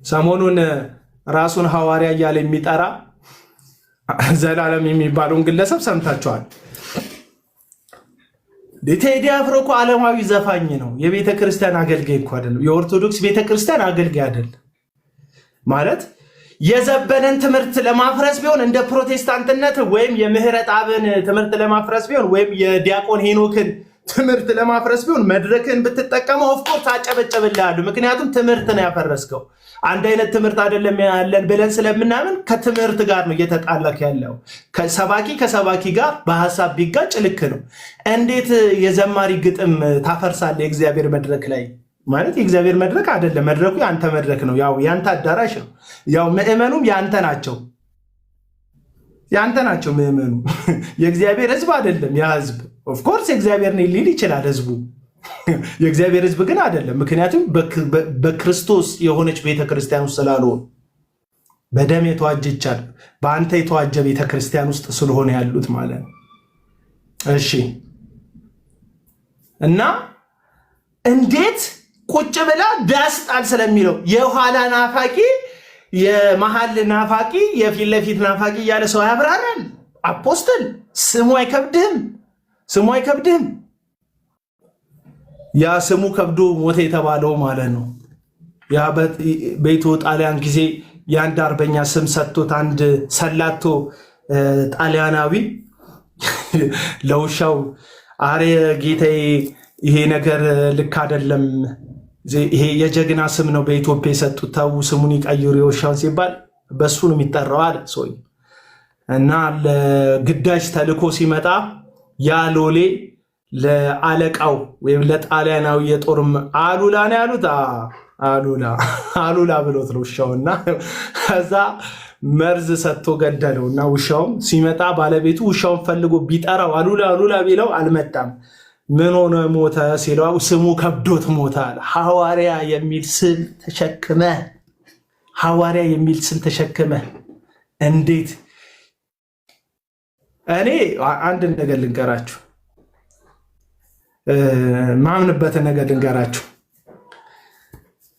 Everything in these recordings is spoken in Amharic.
ሰሞኑን ራሱን ሐዋርያ እያለ የሚጠራ ዘላለም የሚባለውን ግለሰብ ሰምታችኋል። ቴዲ አፍሮ እኮ ዓለማዊ ዘፋኝ ነው። የቤተ ክርስቲያን አገልጋይ እኮ አይደለም። የኦርቶዶክስ ቤተ ክርስቲያን አገልጋይ አይደለም ማለት የዘበነን ትምህርት ለማፍረስ ቢሆን እንደ ፕሮቴስታንትነት ወይም የምህረት አብን ትምህርት ለማፍረስ ቢሆን ወይም የዲያቆን ሄኖክን ትምህርት ለማፍረስ ቢሆን መድረክን ብትጠቀመው ኦፍኮርስ አጨበጨብልሃለሁ። ምክንያቱም ትምህርት ነው ያፈረስከው። አንድ አይነት ትምህርት አይደለም ያለን ብለን ስለምናምን ከትምህርት ጋር ነው እየተጣላክ ያለው። ከሰባኪ ጋር በሐሳብ ቢጋጭ ልክ ነው። እንዴት የዘማሪ ግጥም ታፈርሳለህ? የእግዚአብሔር መድረክ ላይ ማለት የእግዚአብሔር መድረክ አይደለም። መድረኩ ያንተ መድረክ ነው። ያው ያንተ አዳራሽ ነው። ያው ምዕመኑም ያንተ ናቸው ምዕመኑ የእግዚአብሔር ሕዝብ አይደለም። ያ ሕዝብ ኦፍ ኮርስ የእግዚአብሔር ነው ሊል ይችላል ሕዝቡ የእግዚአብሔር ሕዝብ ግን አይደለም። ምክንያቱም በክርስቶስ የሆነች ቤተክርስቲያን ውስጥ ስላልሆኑ በደም የተዋጀቻል በአንተ የተዋጀ ቤተክርስቲያን ውስጥ ስለሆነ ያሉት ማለት ነው። እሺ እና እንዴት ቁጭ ብላ ዳስጣል ስለሚለው የኋላ ናፋቂ የመሃል ናፋቂ የፊት ለፊት ናፋቂ እያለ ሰው ያብራራል። አፖስትል ስሙ አይከብድህም? ያ ስሙ ከብዶ ሞተ የተባለው ማለት ነው። ያ በኢትዮ ጣሊያን ጊዜ የአንድ አርበኛ ስም ሰጥቶት አንድ ሰላቶ ጣሊያናዊ ለውሻው አሬ ጌታዬ ይሄ ነገር ልክ አይደለም፣ ይሄ የጀግና ስም ነው በኢትዮጵያ የሰጡት ተው ስሙን ይቀይሩ የውሻውን ሲባል በሱ ነው የሚጠራው አለ ሰው። እና ለግዳጅ ተልኮ ሲመጣ ያ ሎሌ ለአለቃው ወይም ለጣሊያናዊ የጦር አሉላ ነው ያሉት አሉላ ብሎት ነው ውሻውና ከዛ መርዝ ሰጥቶ ገደለው። እና ውሻውም ሲመጣ ባለቤቱ ውሻውን ፈልጎ ቢጠራው አሉላ ቢለው አልመጣም። ምን ሆነ ሞተ ሲለው ስሙ ከብዶት ሞተ አለ። ሐዋርያ የሚል ስም ተሸክመ እንዴት! እኔ አንድ ነገር ልንገራችሁ፣ ማምንበትን ነገር ልንገራችሁ።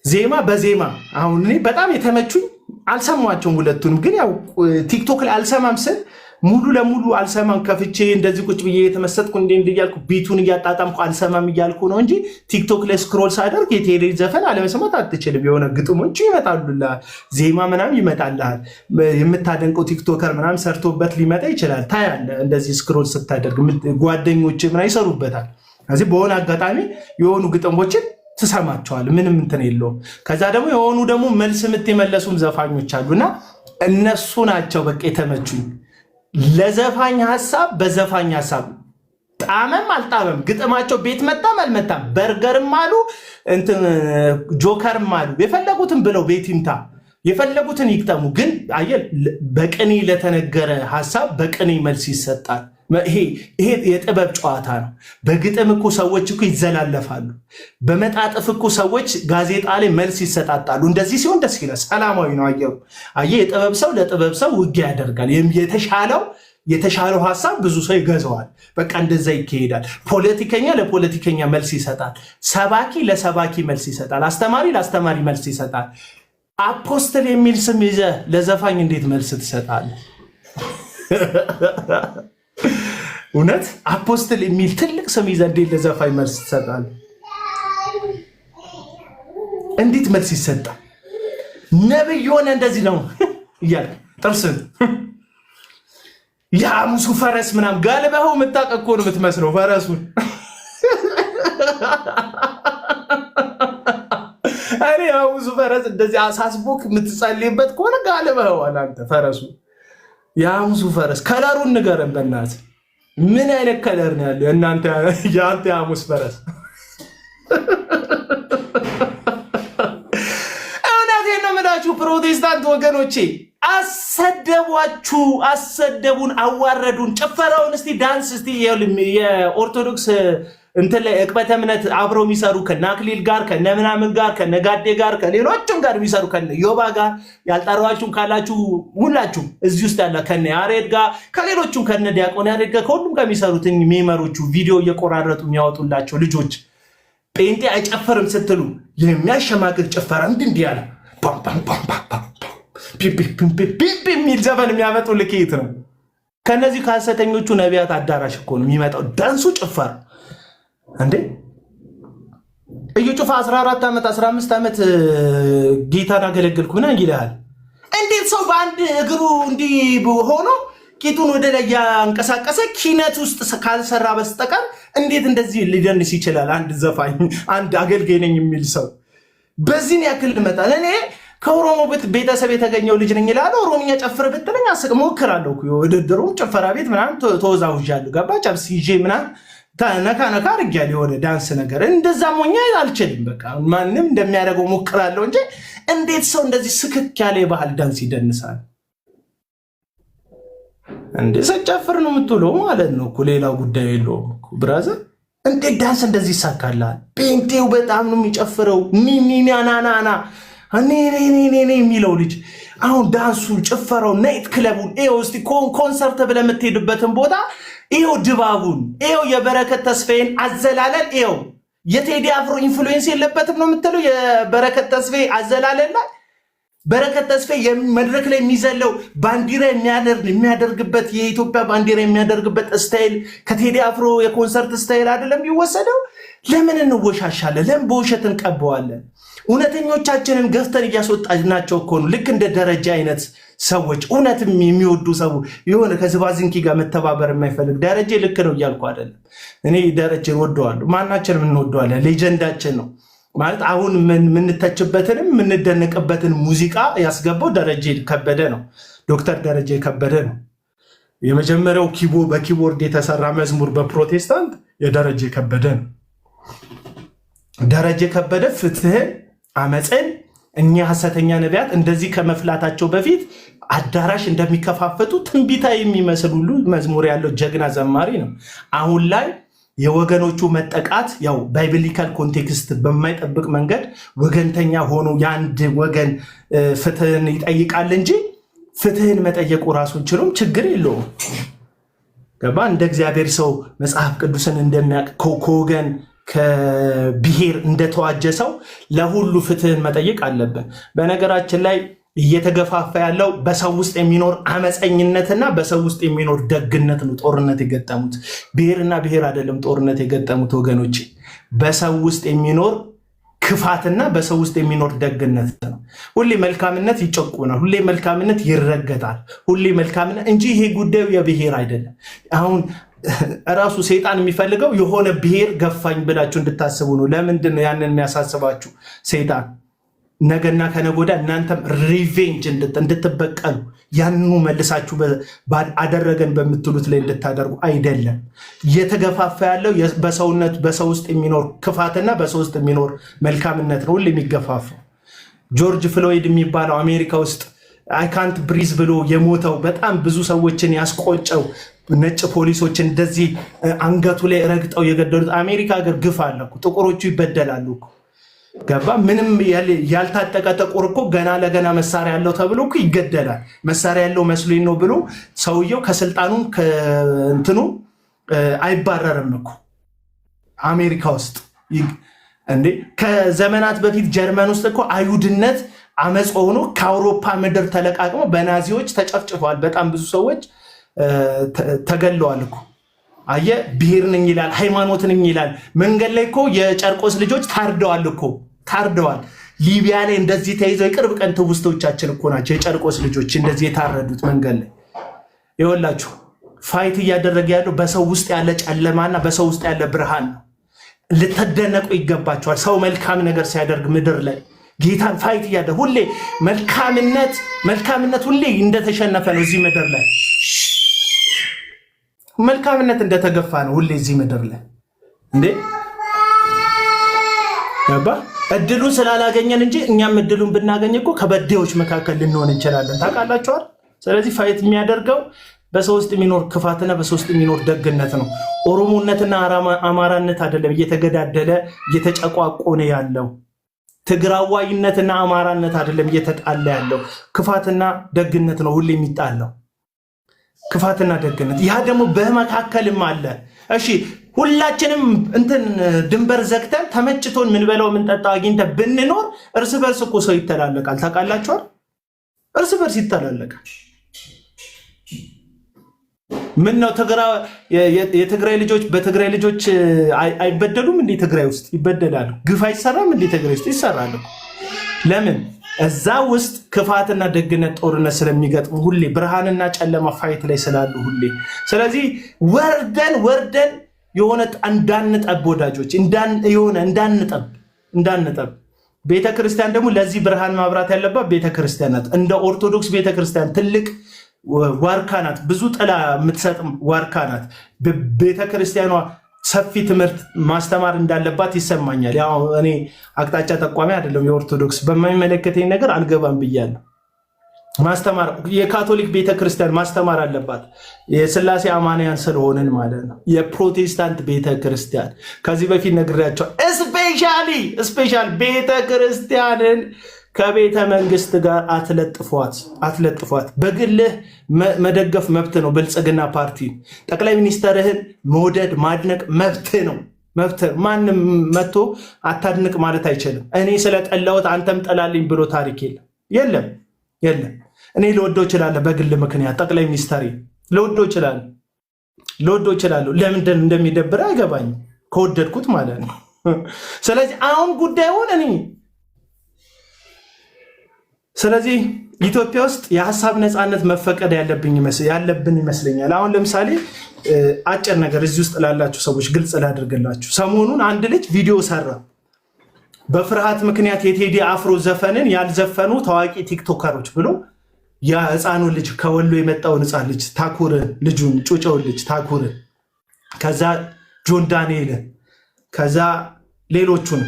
ዜማ በዜማ አሁን እኔ በጣም የተመቹኝ አልሰማቸውም ሁለቱንም፣ ግን ያው ቲክቶክ ላይ አልሰማም ስል ሙሉ ለሙሉ አልሰማም። ከፍቼ እንደዚህ ቁጭ ብዬ የተመሰጥኩ እንዴ እያልኩ ቢቱን እያጣጣምኩ አልሰማም እያልኩ ነው እንጂ ቲክቶክ ላይ ስክሮል ሳደርግ የቴሌ ዘፈን አለመስማት አትችልም። የሆነ ግጥሞች ይመጣሉልሃል፣ ዜማ ምናምን ይመጣልሃል። የምታደንቀው ቲክቶከር ምናምን ሰርቶበት ሊመጣ ይችላል። ታያለህ እንደዚህ ስክሮል ስታደርግ ጓደኞች ምናምን ይሰሩበታል። ከዚህ በሆነ አጋጣሚ የሆኑ ግጥሞችን ትሰማቸዋል፣ ምንም እንትን የለውም። ከዛ ደግሞ የሆኑ ደግሞ መልስ የመለሱም ዘፋኞች አሉና እነሱ ናቸው በቃ የተመቹኝ። ለዘፋኝ ሐሳብ በዘፋኝ ሐሳብ ጣመም አልጣመም ግጥማቸው ቤት መጣም አልመጣም በርገርም አሉ እንትን ጆከርም አሉ የፈለጉትን ብለው ቤት ይምታ የፈለጉትን ይግጠሙ። ግን አየህ በቅኔ ለተነገረ ሐሳብ በቅኔ መልስ ይሰጣል። ይሄ የጥበብ ጨዋታ ነው። በግጥም እኮ ሰዎች እኮ ይዘላለፋሉ። በመጣጥፍ እኮ ሰዎች ጋዜጣ ላይ መልስ ይሰጣጣሉ። እንደዚህ ሲሆን ደስ ይላል፣ ሰላማዊ ነው አየሩ። አየህ የጥበብ ሰው ለጥበብ ሰው ውጊያ ያደርጋል። የተሻለው ሐሳብ ብዙ ሰው ይገዛዋል። በቃ እንደዛ ይካሄዳል። ፖለቲከኛ ለፖለቲከኛ መልስ ይሰጣል። ሰባኪ ለሰባኪ መልስ ይሰጣል። አስተማሪ ለአስተማሪ መልስ ይሰጣል። አፖስትል የሚል ስም ይዘህ ለዘፋኝ እንዴት መልስ ትሰጣለህ? እውነት አፖስትል የሚል ትልቅ ስም ይዘህ እንዴት ለዘፋኝ መልስ ትሰጣለህ? እንዴት መልስ ይሰጣል? ነብይ የሆነ እንደዚህ ነው እያለ ጥርስን የሐሙሱ ፈረስ ምናምን ጋልበኸው የምታውቅ እኮ ነው የምትመስለው ፈረሱን። እኔ የሐሙሱ ፈረስ እንደዚህ አሳስቦክ የምትጸልይበት ከሆነ ጋልበኸዋል አንተ ፈረሱ። የሐሙሱ ፈረስ ከለሩን ንገረን በእናትህ። ምን አይነት ከለር ነው ያለው የአንተ የሐሙስ ፈረስ? እውነቴን ነው የምላችሁ ፕሮቴስታንት ወገኖቼ፣ አሰደቡን፣ አዋረዱን። ጭፈራውን እስቲ ዳንስ እስቲ የኦርቶዶክስ እንትን ላይ ዕቅበተ እምነት አብረው የሚሰሩ ከነአክሊል ጋር ከነምናምን ጋር ከነጋዴ ጋር ከሌሎችም ጋር የሚሰሩ ከነዮባ ጋር ያልጠራችሁም ካላችሁ ሁላችሁም እዚህ ውስጥ ያለ ከነ ያሬድ ጋር ከሌሎችም ከነ ዲያቆን ያሬድ ጋር ከሁሉም ጋር የሚሰሩት ሜመሮቹ ቪዲዮ እየቆራረጡ የሚያወጡላቸው ልጆች ጴንጤ አይጨፈርም ስትሉ የሚያሸማቅቅ ጭፈራ እንዲህ ያለ የሚል ዘፈን የሚያመጡ ልኬት ነው። ከነዚህ ከሐሰተኞቹ ነቢያት አዳራሽ እኮ ነው የሚመጣው ዳንሱ፣ ጭፈራ እንዴ። እዩ ጩፋ 14 ዓመት 15 ዓመት ጌታን አገለገልኩ ምናምን ይልሃል። እንዴት ሰው በአንድ እግሩ እንዲህ ሆኖ ቂጡን ወደ ላይ ያንቀሳቀሰ ኪነት ውስጥ ካልሰራ በስተቀር እንዴት እንደዚህ ሊደንስ ይችላል? አንድ ዘፋኝ፣ አንድ አገልጋይ ነኝ የሚል ሰው በዚህን ያክል መጣል። እኔ ከኦሮሞ ቤተሰብ የተገኘው ልጅ ነኝ ይላል። ኦሮምኛ ጨፍር ብትለኝ ሞክራለሁ። ውድድሩ ጭፈራ ቤት ምናምን ተወዛውዣለሁ። ገባ ጨብስ ይዤ ምናምን ነካ አድርጊያለሁ የሆነ ዳንስ ነገር። እንደዛ ሞኛ አልችልም። በቃ ማንም እንደሚያደርገው ሞክራለሁ እንጂ እንዴት ሰው እንደዚህ ስክክ ያለ የባህል ዳንስ ይደንሳል? እንዴ ሰጨፍር ነው የምትውለው ማለት ነው እኮ ሌላው ጉዳይ የለውም እኮ ብራዘር። እንዴት ዳንስ እንደዚህ ይሳካላል? ፔንቴው በጣም ነው የሚጨፍረው። ኒኒናናና እኔ የሚለው ልጅ አሁን ዳንሱ፣ ጭፈራው፣ ናይት ክለቡን እስቲ ኮንሰርት ብለህ የምትሄድበትን ቦታ ይኸው፣ ድባቡን ይኸው፣ የበረከት ተስፋዬን አዘላለል ይኸው። የቴዲ አፍሮ ኢንፍሉዌንስ የለበትም ነው የምትለው? የበረከት ተስፋዬ አዘላለል ላይ በረከት ተስፋዬ መድረክ ላይ የሚዘለው ባንዲራ የሚያደርግበት የኢትዮጵያ ባንዲራ የሚያደርግበት ስታይል ከቴዲ አፍሮ የኮንሰርት ስታይል አይደለም የሚወሰደው? ለምን እንወሻሻለን? ለምን በውሸት እንቀበዋለን? እውነተኞቻችንን ገፍተን እያስወጣናቸው እኮ ነው። ልክ እንደ ደረጃ አይነት ሰዎች፣ እውነትም የሚወዱ ሰው የሆነ ከዝባዝንኪ ጋር መተባበር የማይፈልግ ደረጃ ልክ ነው እያልኩ አይደለም። እኔ ደረጃን ወደዋለሁ፣ ማናችንም እንወደዋለን። ሌጀንዳችን ነው ማለት አሁን የምንተችበትንም የምንደነቅበትን ሙዚቃ ያስገባው ደረጀ ከበደ ነው። ዶክተር ደረጀ ከበደ ነው። የመጀመሪያው በኪቦርድ የተሰራ መዝሙር በፕሮቴስታንት የደረጀ ከበደ ነው። ደረጀ ከበደ ፍትህን፣ አመፅን እኛ ሐሰተኛ ነቢያት እንደዚህ ከመፍላታቸው በፊት አዳራሽ እንደሚከፋፈቱ ትንቢታ የሚመስል ሁሉ መዝሙር ያለው ጀግና ዘማሪ ነው። አሁን ላይ የወገኖቹ መጠቃት ያው ባይብሊካል ኮንቴክስት በማይጠብቅ መንገድ ወገንተኛ ሆኖ የአንድ ወገን ፍትህን ይጠይቃል እንጂ ፍትህን መጠየቁ ራሱን ችሎም ችግር የለውም። ገባ? እንደ እግዚአብሔር ሰው መጽሐፍ ቅዱስን እንደሚያውቅ ከወገን ከብሔር እንደተዋጀ ሰው ለሁሉ ፍትህን መጠየቅ አለብን። በነገራችን ላይ እየተገፋፋ ያለው በሰው ውስጥ የሚኖር አመፀኝነትና በሰው ውስጥ የሚኖር ደግነት ነው። ጦርነት የገጠሙት ብሔርና ብሔር አይደለም። ጦርነት የገጠሙት ወገኖች በሰው ውስጥ የሚኖር ክፋትና በሰው ውስጥ የሚኖር ደግነት ነው። ሁሌ መልካምነት ይጨቁናል፣ ሁሌ መልካምነት ይረገጣል፣ ሁሌ መልካምነት እንጂ ይሄ ጉዳዩ የብሔር አይደለም። አሁን ራሱ ሰይጣን የሚፈልገው የሆነ ብሔር ገፋኝ ብላችሁ እንድታስቡ ነው። ለምንድን ነው ያንን የሚያሳስባችሁ? ሰይጣን ነገና ከነጎዳ እናንተም ሪቬንጅ እንድትበቀሉ ያንኑ መልሳችሁ አደረገን በምትሉት ላይ እንድታደርጉ አይደለም። እየተገፋፋ ያለው በሰው ውስጥ የሚኖር ክፋትና በሰው ውስጥ የሚኖር መልካምነት ነው ሁሌ የሚገፋፋው። ጆርጅ ፍሎይድ የሚባለው አሜሪካ ውስጥ አይካንት ብሪዝ ብሎ የሞተው በጣም ብዙ ሰዎችን ያስቆጨው ነጭ ፖሊሶችን እንደዚህ አንገቱ ላይ ረግጠው የገደሉት አሜሪካ ሀገር ግፍ አለ እኮ። ጥቁሮቹ ይበደላሉ እኮ። ገባ? ምንም ያልታጠቀ ጥቁር እኮ ገና ለገና መሳሪያ ያለው ተብሎ እኮ ይገደላል። መሳሪያ ያለው መስሎኝ ነው ብሎ ሰውየው ከስልጣኑም ከእንትኑ አይባረርም እኮ አሜሪካ ውስጥ እንዴ። ከዘመናት በፊት ጀርመን ውስጥ እኮ አይሁድነት አመፅ ሆኖ ከአውሮፓ ምድር ተለቃቅሞ በናዚዎች ተጨፍጭፈዋል። በጣም ብዙ ሰዎች ተገለዋል እኮ። አየ ብሔር ነኝ ይላል፣ ሃይማኖት ነኝ ይላል። መንገድ ላይ እኮ የጨርቆስ ልጆች ታርደዋል እኮ ታርደዋል። ሊቢያ ላይ እንደዚህ ተይዘው የቅርብ ቀን ትውስቶቻችን እኮ ናቸው የጨርቆስ ልጆች እንደዚህ የታረዱት መንገድ ላይ። ይኸውላችሁ ፋይት እያደረገ ያለው በሰው ውስጥ ያለ ጨለማና በሰው ውስጥ ያለ ብርሃን ነው። ልትደነቁ ይገባቸዋል። ሰው መልካም ነገር ሲያደርግ ምድር ላይ ጌታን ፋይት እያደረገ ሁሌ መልካምነት ሁሌ እንደተሸነፈ ነው እዚህ ምድር ላይ። መልካምነት እንደተገፋ ነው ሁሌ እዚህ ምድር ላይ እንዴ። ገባ? እድሉን ስላላገኘን እንጂ እኛም እድሉን ብናገኝ እኮ ከበዴዎች መካከል ልንሆን እንችላለን። ታውቃላችኋል። ስለዚህ ፋይት የሚያደርገው በሰው ውስጥ የሚኖር ክፋትና በሰው ውስጥ የሚኖር ደግነት ነው። ኦሮሞነትና አማራነት አይደለም እየተገዳደለ እየተጨቋቆነ ያለው። ትግራዋይነትና አማራነት አይደለም እየተጣላ ያለው። ክፋትና ደግነት ነው ሁሌ የሚጣለው። ክፋትና ደግነት ያ ደግሞ በመካከልም አለ። እሺ ሁላችንም እንትን ድንበር ዘግተን ተመጭቶን ምን በላው ምን ጠጣው አግኝተን ብንኖር እርስ በርስ እኮ ሰው ይተላለቃል። ታውቃላችሁ? እርስ በርስ ይተላለቃል። ምን ነው የትግራይ ልጆች በትግራይ ልጆች አይበደሉም እንዴ? ትግራይ ውስጥ ይበደላሉ። ግፍ አይሰራም እንዴ? ትግራይ ውስጥ ይሰራል። ለምን? እዛ ውስጥ ክፋትና ደግነት ጦርነት ስለሚገጥሙ ሁሌ ብርሃንና ጨለማ ፋይት ላይ ስላሉ ሁሌ። ስለዚህ ወርደን የሆነ እንዳንጠብ ወዳጆች እንዳንጠብ ቤተክርስቲያን ደግሞ ለዚህ ብርሃን ማብራት ያለባት ቤተክርስቲያን ናት። እንደ ኦርቶዶክስ ቤተክርስቲያን ትልቅ ዋርካ ናት። ብዙ ጥላ የምትሰጥ ዋርካ ናት። ቤተክርስቲያኗ ሰፊ ትምህርት ማስተማር እንዳለባት ይሰማኛል። ያው እኔ አቅጣጫ ጠቋሚ አይደለም። የኦርቶዶክስ በማይመለከተኝ ነገር አልገባም ብያለሁ። ማስተማር የካቶሊክ ቤተክርስቲያን ማስተማር አለባት። የስላሴ አማንያን ስለሆነን ማለት ነው። የፕሮቴስታንት ቤተክርስቲያን ከዚህ በፊት ነግሬያቸው ስፔሻል ቤተክርስቲያንን ከቤተ መንግስት ጋር አትለጥፏት። በግልህ መደገፍ መብት ነው። ብልጽግና ፓርቲ ጠቅላይ ሚኒስተርህን መውደድ ማድነቅ መብት ነው። ማንም መጥቶ አታድንቅ ማለት አይችልም። እኔ ስለጠላሁት አንተም ጠላልኝ ብሎ ታሪክ የለም። እኔ ልወደው እችላለሁ። በግል ምክንያት ጠቅላይ ሚኒስተር ልወደው እችላለሁ። ለምንድን እንደሚደብር አይገባኝም። ከወደድኩት ማለት ነው። ስለዚህ አሁን ጉዳዩን ስለዚህ ኢትዮጵያ ውስጥ የሀሳብ ነፃነት መፈቀድ ያለብን ይመስለኛል። አሁን ለምሳሌ አጭር ነገር እዚህ ውስጥ ላላችሁ ሰዎች ግልጽ ላድርግላችሁ። ሰሞኑን አንድ ልጅ ቪዲዮ ሰራ። በፍርሃት ምክንያት የቴዲ አፍሮ ዘፈንን ያልዘፈኑ ታዋቂ ቲክቶከሮች ብሎ ያ ህፃኑ ልጅ ከወሎ የመጣውን ህፃን ልጅ ታኩርን፣ ልጁን ጩጨውን ልጅ ታኩርን፣ ከዛ ጆን ዳንኤልን፣ ከዛ ሌሎቹን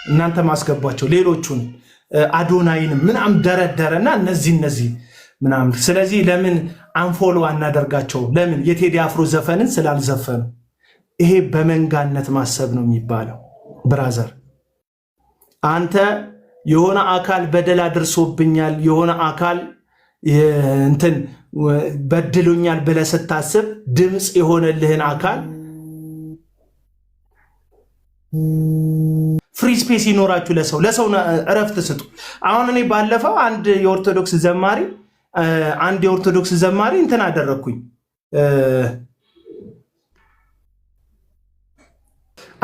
እናንተ ማስገቧቸው ሌሎቹን አዶናይንም ምናምን ደረደረና እነዚህ ምናምን። ስለዚህ ለምን አንፎሎ አናደርጋቸው? ለምን የቴዲ አፍሮ ዘፈንን ስላልዘፈኑ? ይሄ በመንጋነት ማሰብ ነው የሚባለው። ብራዘር አንተ የሆነ አካል በደል አድርሶብኛል፣ የሆነ አካል እንትን በድሎኛል ብለህ ስታስብ ድምፅ የሆነልህን አካል ፍሪ ስፔስ ይኖራችሁ። ለሰው እረፍት ስጡ። አሁን እኔ ባለፈው አንድ የኦርቶዶክስ ዘማሪ እንትን አደረግኩኝ።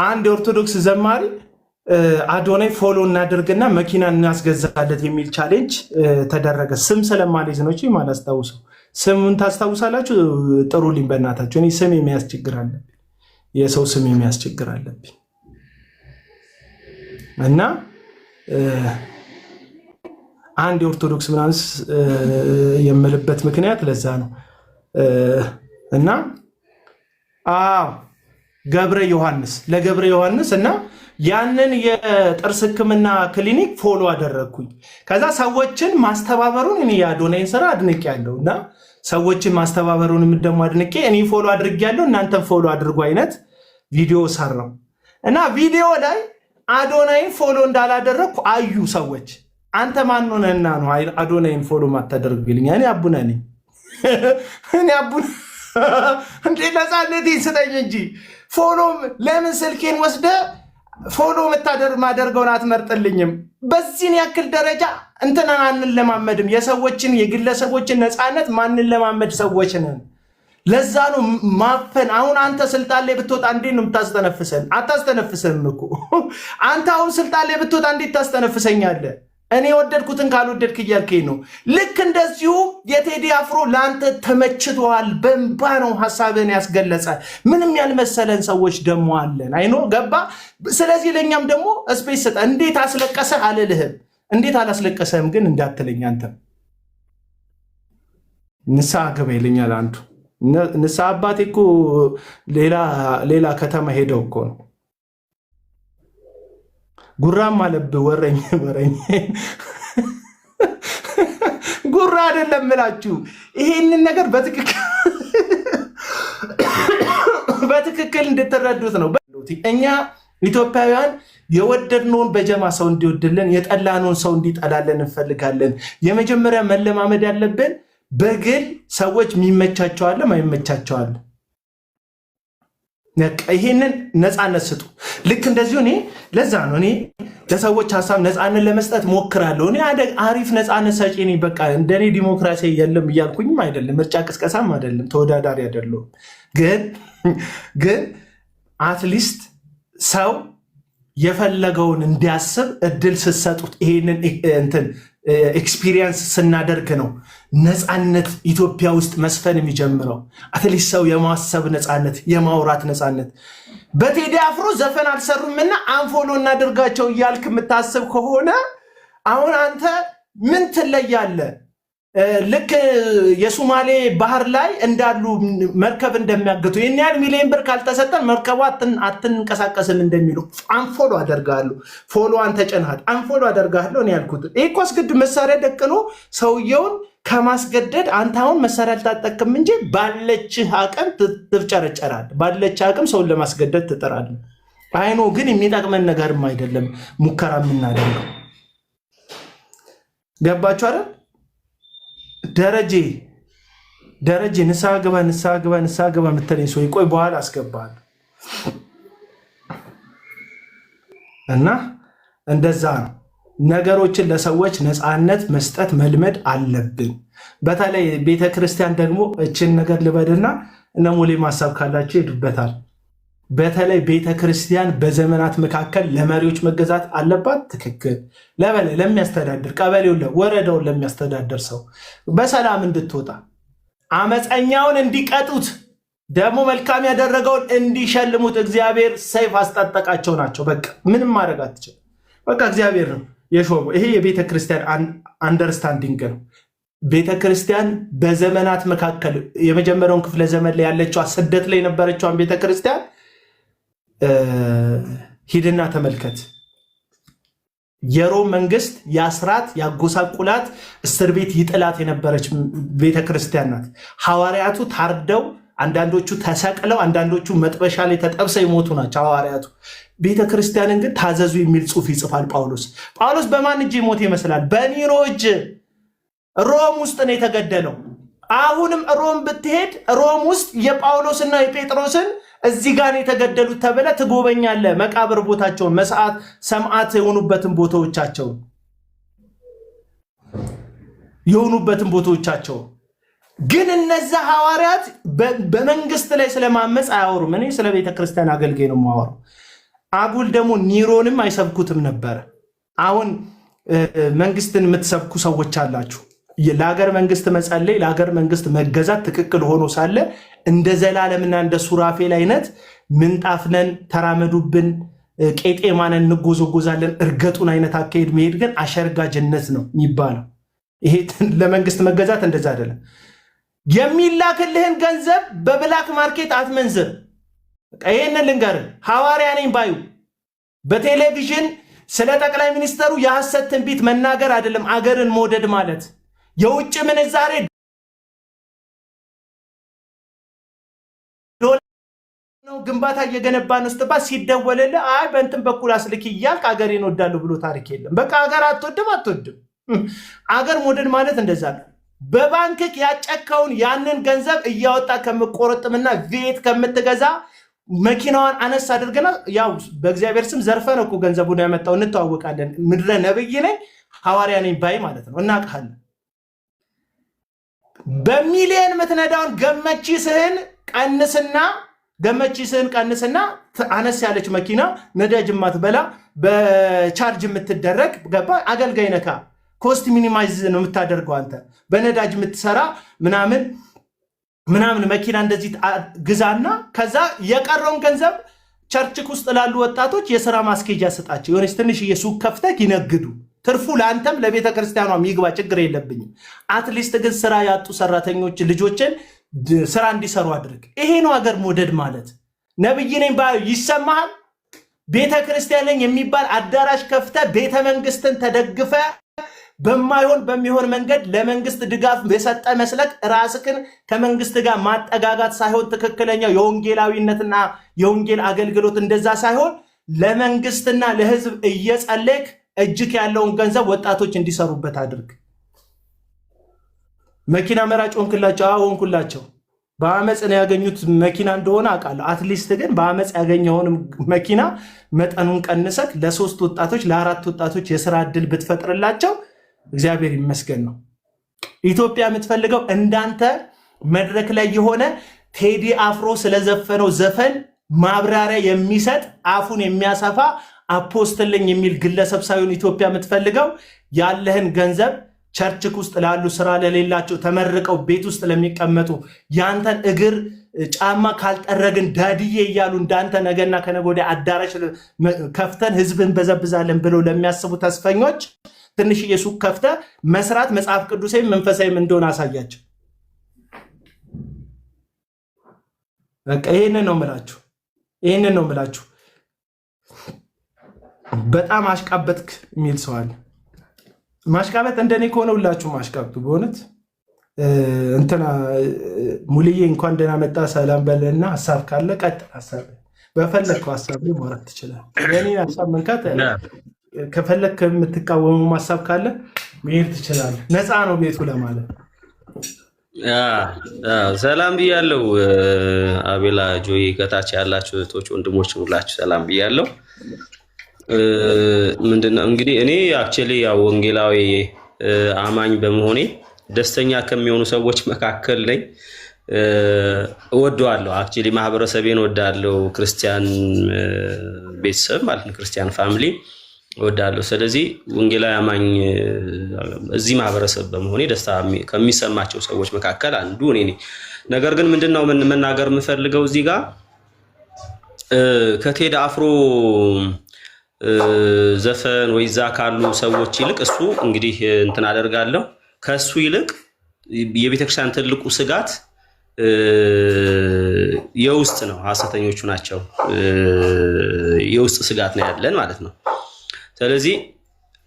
አንድ የኦርቶዶክስ ዘማሪ አዶናይ ፎሎ እናደርግና መኪና እናስገዛለት የሚል ቻሌንጅ ተደረገ። ስም ስለማልይዝ ነው እንጂ ማላስታውሰው። ስሙን ታስታውሳላችሁ? ጥሩልኝ በእናታችሁ። እኔ ስም የሚያስቸግር አለብኝ፣ የሰው ስም የሚያስቸግር አለብኝ። እና አንድ የኦርቶዶክስ ምናምን የምልበት ምክንያት ለዛ ነው። እና ገብረ ዮሐንስ እና ያንን የጥርስ ሕክምና ክሊኒክ ፎሎ አደረግኩኝ። ከዛ ሰዎችን ማስተባበሩን እኔ የአዶናይን ስራ አድንቄያለሁ እና ሰዎችን ማስተባበሩን ደግሞ አድንቄ እኔ ፎሎ አድርጌያለሁ እናንተም ፎሎ አድርጉ አይነት ቪዲዮ ሰራው እና ቪዲዮ ላይ አዶናይን ፎሎ እንዳላደረግኩ አዩ ሰዎች። አንተ ማን ሆነህና ነው አዶናይን ፎሎ ማታደርግልኝ? እኔ አቡነ ነኝ። እንዴ ነፃነቴን ስጠኝ እንጂ ፎሎ ለምን ስልኬን ወስደ ፎሎ ማደርገውን አትመርጥልኝም? በዚህን ያክል ደረጃ እንትናን አንለማመድም። የሰዎችን የግለሰቦችን ነፃነት ማንለማመድ ሰዎች ነን። ለዛ ነው ማፈን። አሁን አንተ ስልጣን ላይ ብትወጣ እንዴት ነው የምታስተነፍሰን? አታስተነፍሰንም እኮ አንተ አሁን ስልጣን ላይ ብትወጣ እንዴት ታስተነፍሰኛለህ? እኔ ወደድኩትን ካልወደድክ እያልከኝ ነው። ልክ እንደዚሁ የቴዲ አፍሮ ለአንተ ተመችቷል። በእንባ ነው ሀሳብን ያስገለጸ። ምንም ያልመሰለን ሰዎች ደግሞ አለን። አይኖ ገባ። ስለዚህ ለእኛም ደግሞ ስፔስ ሰጠ። እንዴት አስለቀሰህ አልልህም። እንዴት አላስለቀሰህም ግን እንዳትለኝ። አንተ ንስሐ ግባ ይለኛል አንዱ። ንስሐ አባቴ እኮ ሌላ ከተማ ሄደው እኮ ነው። ጉራም አለብህ ወረኝ ጉራ አይደለም ምላችሁ። ይሄንን ነገር በትክክል እንድትረዱት ነው። እኛ ኢትዮጵያውያን የወደድነውን በጀማ ሰው እንዲወድልን፣ የጠላነውን ሰው እንዲጠላለን እንፈልጋለን። የመጀመሪያ መለማመድ ያለብን በግል ሰዎች የሚመቻቸው አለ ማይመቻቸው አለ። ይሄንን ነፃነት ስጡ። ልክ እንደዚሁ እኔ ለዛ ነው እኔ ለሰዎች ሐሳብ ነፃነት ለመስጠት ሞክራለሁ። እኔ አሪፍ ነፃነት ሰጪ ነኝ። በቃ እንደኔ ዲሞክራሲ የለም እያልኩኝም አይደለም፣ ምርጫ ቅስቀሳም አይደለም፣ ተወዳዳሪ አይደለም። ግን አትሊስት ሰው የፈለገውን እንዲያስብ እድል ስትሰጡት ይሄንን እንትን ኤክስፒሪየንስ ስናደርግ ነው ነፃነት ኢትዮጵያ ውስጥ መስፈን የሚጀምረው። አትሊስት ሰው የማሰብ ነፃነት፣ የማውራት ነፃነት። በቴዲ አፍሮ ዘፈን አልሰሩምና አንፎሎ እናድርጋቸው እያልክ የምታስብ ከሆነ አሁን አንተ ምን ትለያለህ? ልክ የሶማሌ ባህር ላይ እንዳሉ መርከብ እንደሚያገቱ ይህን ያህል ሚሊዮን ብር ካልተሰጠን መርከቧ አትንቀሳቀስም እንደሚሉ አንፎሎ አደርጋለሁ። ፎሎ አንተ ጨንሃት አንፎሎ አደርጋለሁ ነው ያልኩት። ይህ እኮ አስገድ መሳሪያ ደቅኖ ሰውየውን ከማስገደድ አንተ አሁን መሳሪያ አልታጠቅም እንጂ ባለችህ አቅም ትፍጨረጨራለህ። ባለችህ አቅም ሰውን ለማስገደድ ትጥራለህ። አይኖ ግን የሚጠቅመን ነገርም አይደለም ሙከራ የምናደርገው። ገባችሁ አይደል? ደረጀ ንስሐ ግባ የምትለኝ ሰው ቆይ በኋላ አስገባለሁ። እና እንደዛ ነው ነገሮችን ለሰዎች ነፃነት መስጠት መልመድ አለብን። በተለይ ቤተክርስቲያን ደግሞ እችን ነገር ልበድና እነ ሙሌ ማሳብ ካላቸው ይሄዱበታል። በተለይ ቤተክርስቲያን በዘመናት መካከል ለመሪዎች መገዛት አለባት። ትክክል። ለሚያስተዳድር ቀበሌውን ወረዳውን ለሚያስተዳድር ሰው በሰላም እንድትወጣ አመፀኛውን እንዲቀጡት ደግሞ መልካም ያደረገውን እንዲሸልሙት እግዚአብሔር ሰይፍ አስታጠቃቸው ናቸው። በቃ ምንም ማድረግ አትችል። በቃ እግዚአብሔር ነው የሾመው። ይሄ የቤተክርስቲያን አንደርስታንዲንግ ነው። ቤተክርስቲያን በዘመናት መካከል የመጀመሪያውን ክፍለ ዘመን ላይ ያለችው ስደት ላይ የነበረችውን ቤተክርስቲያን ሂድና ተመልከት። የሮም መንግስት የአስራት ያጎሳቁላት እስር ቤት ይጥላት የነበረች ቤተክርስቲያን ናት። ሐዋርያቱ ታርደው፣ አንዳንዶቹ ተሰቅለው፣ አንዳንዶቹ መጥበሻ ላይ ተጠብሰው የሞቱ ናቸው ሐዋርያቱ። ቤተክርስቲያንን ግን ታዘዙ የሚል ጽሑፍ ይጽፋል ጳውሎስ። ጳውሎስ በማን እጅ ሞት ይመስላል? በኒሮ እጅ። ሮም ውስጥ ነው የተገደለው። አሁንም ሮም ብትሄድ ሮም ውስጥ የጳውሎስና የጴጥሮስን እዚህ ጋር የተገደሉት ተብለ ትጎበኛለህ። መቃብር ቦታቸውን መስዓት ሰማዕት የሆኑበትን ቦታዎቻቸውን ግን እነዛ ሐዋርያት በመንግስት ላይ ስለማመፅ አያወሩም። እኔ ስለ ቤተክርስቲያን አገልጋይ ነው የማወራው። አጉል ደግሞ ኒሮንም አይሰብኩትም ነበረ። አሁን መንግስትን የምትሰብኩ ሰዎች አላችሁ። ለሀገር መንግስት መጸለይ፣ ለሀገር መንግስት መገዛት ትክክል ሆኖ ሳለ እንደ ዘላለምና እንደ ሱራፌል አይነት ምንጣፍነን ተራመዱብን፣ ቄጤማነን እንጎዘጎዛለን፣ እርገጡን አይነት አካሄድ መሄድ ግን አሸርጋጅነት ነው የሚባለው። ይሄ ለመንግስት መገዛት እንደዛ አይደለም። የሚላክልህን ገንዘብ በብላክ ማርኬት አትመንዝር። ይሄንን ልንገርህ፣ ሐዋርያ ነኝ ባዩ በቴሌቪዥን ስለ ጠቅላይ ሚኒስተሩ የሐሰት ትንቢት መናገር አይደለም አገርን መውደድ ማለት። የውጭ ምንዛሬ ነው ግንባታ እየገነባ ነው ስትባል ሲደወልልህ አይ በእንትን በኩል አስልክ እያልክ አገሬን እወዳለሁ ብሎ ታሪክ የለም። በቃ አገር አትወድም። አገር መውደድ ማለት እንደዛ ነው። በባንክክ ያጨካውን ያንን ገንዘብ እያወጣ ከምቆረጥምና ቤት ከምትገዛ መኪናዋን አነስ አድርገና ያው በእግዚአብሔር ስም ዘርፈ ነው እኮ ገንዘቡን ያመጣው። እንተዋወቃለን። ምድረ ነብይ ነኝ ሐዋርያ ነኝ ባይ ማለት ነው። እናውቃለን። በሚሊየን ምትነዳውን ገመቺስህን ቀንስና አነስ ያለች መኪና ነዳጅ ማትበላ በቻርጅ የምትደረግ ገባ አገልጋይ ነካ ኮስት ሚኒማይዝ ነው የምታደርገው አንተ። በነዳጅ የምትሰራ ምናምን መኪና እንደዚህ ግዛና ከዛ የቀረውን ገንዘብ ቸርችክ ውስጥ ላሉ ወጣቶች የሥራ ማስኬጃ ስጣቸው። የሆነች ትንሽ የሱቅ ከፍተህ ይነግዱ። ትርፉ ለአንተም ለቤተ ክርስቲያኗ የሚግባ ችግር የለብኝም። አትሊስት ግን ስራ ያጡ ሰራተኞች ልጆችን ስራ እንዲሰሩ አድርግ። ይሄ ነው ሀገር መውደድ ማለት። ነብይ ነኝ ባዩ ይሰማሃል? ቤተ ክርስቲያን ነኝ የሚባል አዳራሽ ከፍተህ ቤተ መንግስትን ተደግፈ በሚሆን መንገድ ለመንግስት ድጋፍ የሰጠ መስለክ ራስክን ከመንግስት ጋር ማጠጋጋት ሳይሆን ትክክለኛው የወንጌላዊነትና የወንጌል አገልግሎት እንደዛ ሳይሆን ለመንግስትና ለህዝብ እየጸለይክ እጅክ ያለውን ገንዘብ ወጣቶች እንዲሰሩበት አድርግ። መኪና መራጭ ሆንክላቸው? አዎ ሆንኩላቸው። በአመፅ ነው ያገኙት መኪና እንደሆነ አውቃለሁ። አትሊስት ግን በአመፅ ያገኘውን መኪና መጠኑን ቀንሰክ ለ3 ወጣቶች ለ4 ወጣቶች የስራ እድል ብትፈጥርላቸው እግዚአብሔር ይመስገን ነው። ኢትዮጵያ የምትፈልገው እንዳንተ መድረክ ላይ የሆነ ቴዲ አፍሮ ስለዘፈነው ዘፈን ማብራሪያ የሚሰጥ አፉን የሚያሰፋ አፖስትልኝ የሚል ግለሰብ ሳይሆን ኢትዮጵያ የምትፈልገው ያለህን ገንዘብ ቸርችክ ውስጥ ላሉ ስራ ለሌላቸው ተመርቀው ቤት ውስጥ ለሚቀመጡ ያንተን እግር ጫማ ካልጠረግን ዳድዬ እያሉ እንዳንተ ነገና ከነገ ወዲያ አዳራሽ ከፍተን ህዝብን በዘብዛለን ብለው ለሚያስቡ ተስፈኞች ትንሽዬ ሱቅ ከፍተ መስራት መጽሐፍ ቅዱሳዊም መንፈሳዊም እንደሆነ አሳያቸው። በቃ ይሄንን ነው የምላችሁ። በጣም አሽቃበትክ የሚል ሰው አለ። ማሽቃበጥ እንደኔ ከሆነ ሁላችሁ ማሽቃብጡ። በእውነት እንትና ሙልዬ እንኳን ደህና መጣ ሰላም በለና ሀሳብ ካለ ቀጥል። ሀሳብ በፈለግከው ሀሳብ ላይ ማውራት ትችላለህ። የኔ ሀሳብ መንካት ከፈለግክ የምትቃወሙ ሀሳብ ካለ መሄድ ትችላለህ። ነፃ ነው ቤቱ ለማለት። ሰላም ብያለሁ። አቤላ ጆይ ከታች ያላችሁ እህቶች ወንድሞች ሁላችሁ ሰላም ብያለሁ። ምንድነው እንግዲህ እኔ አክቹሊ ያው ወንጌላዊ አማኝ በመሆኔ ደስተኛ ከሚሆኑ ሰዎች መካከል ነኝ። እወደዋለሁ። አክቹሊ ማህበረሰቤን እወዳለሁ። ክርስቲያን ቤተሰብ ማለት ነው፣ ክርስቲያን ፋሚሊ እወዳለሁ። ስለዚህ ወንጌላዊ አማኝ እዚህ ማህበረሰብ በመሆኔ ደስታ ከሚሰማቸው ሰዎች መካከል አንዱ እኔ ነኝ። ነገር ግን ምንድነው መናገር የምፈልገው እዚህ ጋር ከቴዲ አፍሮ ዘፈን ወይ ዛ ካሉ ሰዎች ይልቅ እሱ እንግዲህ እንትን አደርጋለሁ ከሱ ይልቅ የቤተክርስቲያን ትልቁ ስጋት የውስጥ ነው። ሐሰተኞቹ ናቸው። የውስጥ ስጋት ነው ያለን ማለት ነው። ስለዚህ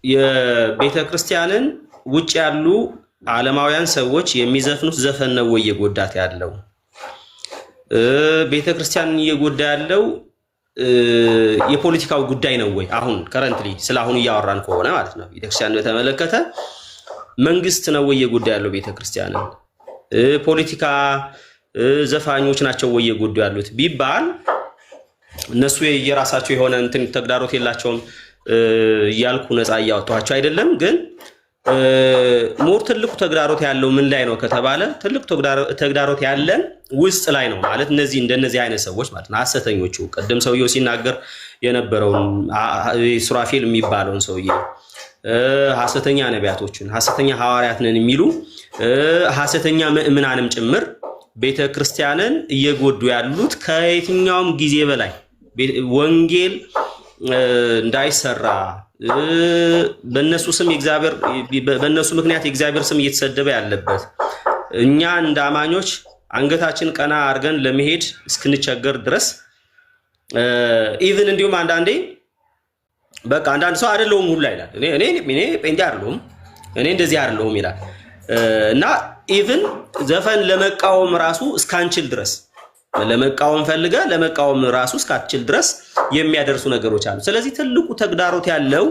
የቤተክርስቲያንን ውጭ ያሉ ዓለማውያን ሰዎች የሚዘፍኑት ዘፈን ነው ወይ የጎዳት ያለው? ቤተክርስቲያንን እየጎዳ ያለው የፖለቲካው ጉዳይ ነው ወይ? አሁን ከረንትሊ ስለ አሁን እያወራን ከሆነ ማለት ነው ቤተክርስቲያን በተመለከተ መንግስት ነው ወይ የጎዳ ያለው ቤተክርስቲያንን? ፖለቲካ ዘፋኞች ናቸው ወይ የጎዱ ያሉት ቢባል እነሱ የራሳቸው የሆነ እንትን ተግዳሮት የላቸውም እያልኩ ነፃ እያወጣኋቸው አይደለም። ግን ሞር ትልቁ ተግዳሮት ያለው ምን ላይ ነው ከተባለ ትልቁ ተግዳሮት ያለን ውስጥ ላይ ነው ማለት እንደነዚህ አይነት ሰዎች ማለት ነው ሐሰተኞቹ። ቀደም ሰውየው ሲናገር የነበረውን ሱራፌል የሚባለውን ሰውዬ ሐሰተኛ ነቢያቶችን ሐሰተኛ ሐዋርያት ነን የሚሉ ሐሰተኛ ምእምናንም ጭምር ቤተክርስቲያንን እየጎዱ ያሉት ከየትኛውም ጊዜ በላይ ወንጌል እንዳይሰራ በእነሱ ስም በእነሱ ምክንያት የእግዚአብሔር ስም እየተሰደበ ያለበት እኛ እንደ አማኞች አንገታችን ቀና አድርገን ለመሄድ እስክንቸገር ድረስ ኢቭን እንዲሁም አንዳንዴ በቃ አንዳንድ ሰው አይደለሁም ሁላ ይላል። እኔ ጴንጤ አይደለሁም እኔ እንደዚህ አይደለሁም ይላል እና ኢቭን ዘፈን ለመቃወም ራሱ እስካንችል ድረስ ለመቃወም ፈልገ ለመቃወም ራሱ እስካንችል ድረስ የሚያደርሱ ነገሮች አሉ። ስለዚህ ትልቁ ተግዳሮት ያለው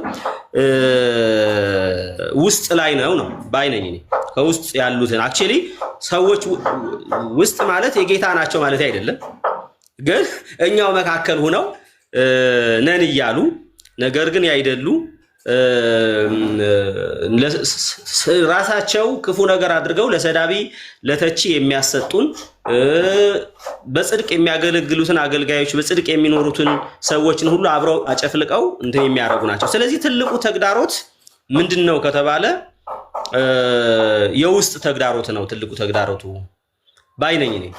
ውስጥ ላይ ነው ባይነኝ እኔ ከውስጥ ያሉትን አክቹሊ ሰዎች ውስጥ ማለት የጌታ ናቸው ማለት አይደለም፣ ግን እኛው መካከል ሆነው ነን እያሉ ነገር ግን ያይደሉ ራሳቸው ክፉ ነገር አድርገው ለሰዳቢ ለተቺ የሚያሰጡን በጽድቅ የሚያገለግሉትን አገልጋዮች በጽድቅ የሚኖሩትን ሰዎችን ሁሉ አብረው አጨፍልቀው እንትን የሚያደርጉ ናቸው። ስለዚህ ትልቁ ተግዳሮት ምንድነው ከተባለ የውስጥ ተግዳሮት ነው ትልቁ ተግዳሮቱ ባይነኝ ነኝ።